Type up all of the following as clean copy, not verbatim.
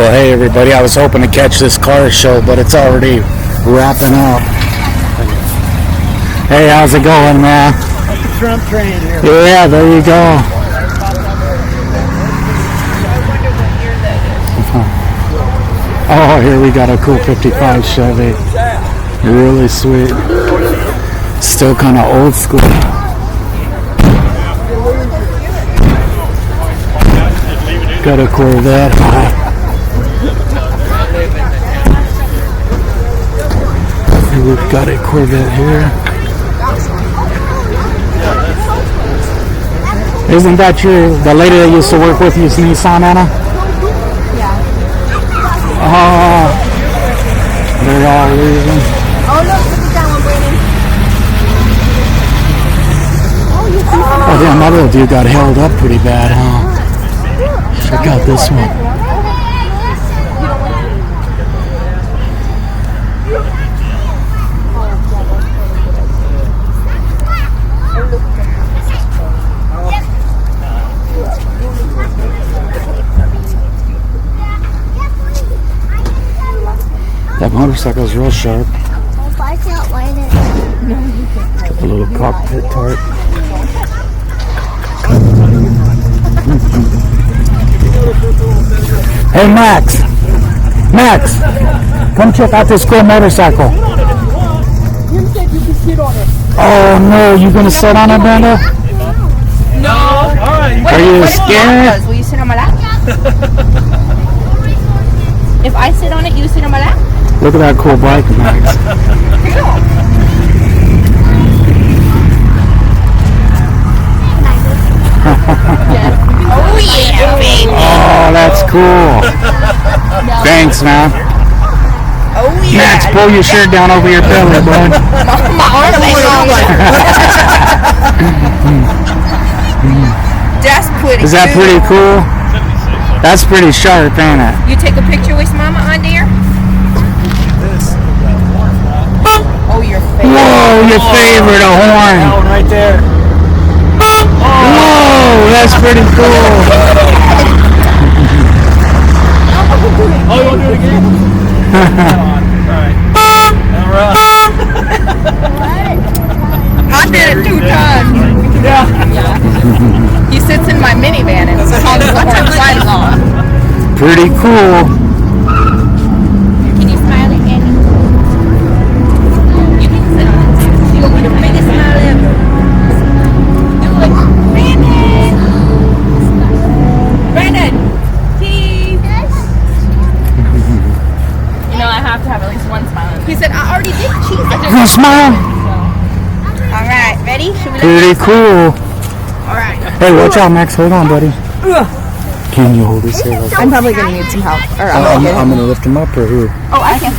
Well, hey everybody, I was hoping to catch this car show, but it's already wrapping up. Hey, how's it going, man? Trump train here. Yeah, there you go. Oh, here we got a cool 55 Chevy. Really sweet. Still kind of old school. Got a Corvette. We've got a Corvette here. Isn't that the lady that used to work with you, Nissan, Anna? Yeah. Oh, they're all leaving. Oh, look at that one, Brandon. Oh, damn, that little dude got held up pretty bad, huh? Check out this one. That motorcycle's real sharp. If I can't light it. A little cockpit tarp. Hey Max! Max! Come check out this cool motorcycle. Oh no, you gonna sit on it, Brenda? No. Are you scared? Will you sit on my lap? If I sit on it, you sit on my lap? Look at that cool bike, Max. Oh yeah, baby. Oh, that's cool. Thanks, man. Oh yeah. Max, pull your shirt down over your belly, bud. My arms ain't long That's pretty. Is that pretty cool? That's pretty sharp, ain't it? You take a picture with Mama on there? Oh, your favorite. Whoa, your favorite, a horn. That one right there. Whoa, that's pretty cool. Oh, you want to do it again? Alright. I did it 2 times. Yeah. He sits in my minivan and it's called the horn ride along. Pretty cool. Can you smile at Annie? You can sit on it. You want me to make a smile ever? Do it. Brandon! Brandon! Cheese! You know, I have to have at least one smile. He said, I already did cheese. You gonna smile? Alright, ready? Should we Pretty cool. Alright. Hey, watch out, Max. Hold on, buddy. Can you hold his hair? I'm probably going to need some help. Or I'm gonna lift him up, or who? Oh, I can.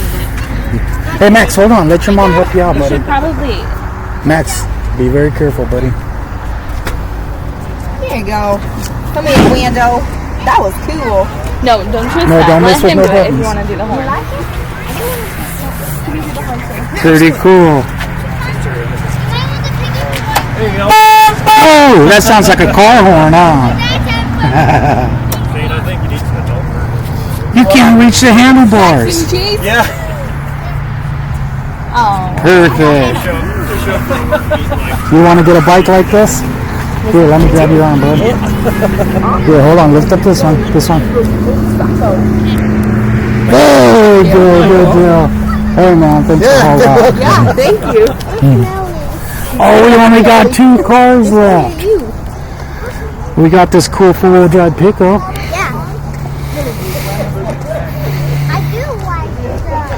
Hey, Max, hold on. Let your mom help you out, You buddy. should probably. Max, be very careful, buddy. Here you go. Come here, Wando. That was cool. No, don't twist No, that. don't Let mess with him no do it if buttons. you want to do the horn. Pretty cool. There you go. Oh, that sounds like a car horn, huh? Shane, I think you need some adult. You can't reach the handlebars. Cheese? Yeah. Oh. Perfect. You want to get a bike like this? Here, let me grab your arm, bud. Here, hold on. Lift up this one. This one. Hey, good deal. Hey, man, thanks for holding out. Yeah, thank you. Oh, we only got 2 cars left. We got this cool 4-wheel drive pickup. Yeah. I do like that.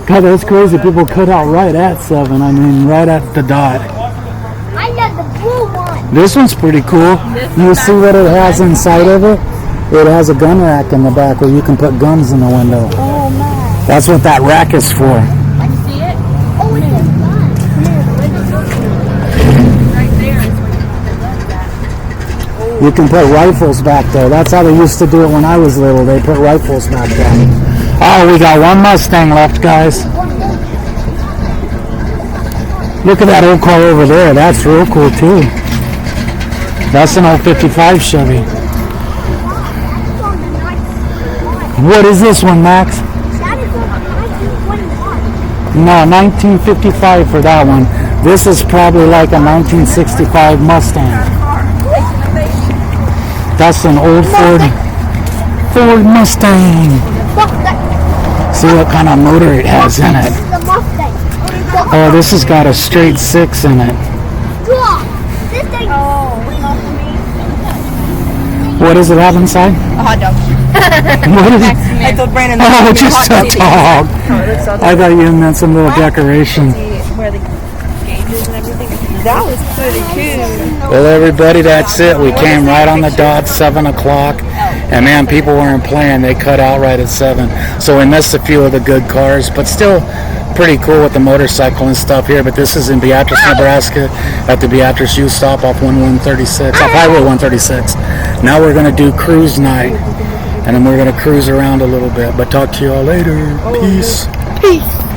God, that's crazy. People cut out right at 7. I mean, right at the dot. I love the blue one. This one's pretty cool. You see what it has inside of it? It has a gun rack in the back where you can put guns in the window. Oh my. That's what that rack is for. See it? Oh, it's a gun. Right there is where you put the guns at. You can put rifles back there. That's how they used to do it when I was little. They put rifles back there. Oh, we got one Mustang left, guys. Look at that old car over there. That's real cool, too. That's an old 55 Chevy. What is this one, Max? That is a 1921. No, 1955 for that one. This is probably like a 1965 Mustang. That's an old Ford Mustang. See what kind of motor it has in it. This is a Mustang. Oh, this has got a straight 6 in it. This thing. What does it have inside? A hot dog. What is it? I told Brandon. Oh, just a dog. I thought you meant some little decoration. Where the gauges and everything. That was pretty cool. Well, everybody, that's it. We came right on the dot, 7 o'clock. And man, people weren't playing. They cut out right at 7. So we missed a few of the good cars, but still pretty cool with the motorcycle and stuff here. But this is in Beatrice, Nebraska, at the Beatrice U stop off 1136, off Highway 136. Now we're going to do cruise night. And then we're going to cruise around a little bit. But talk to you all later. Peace. Peace.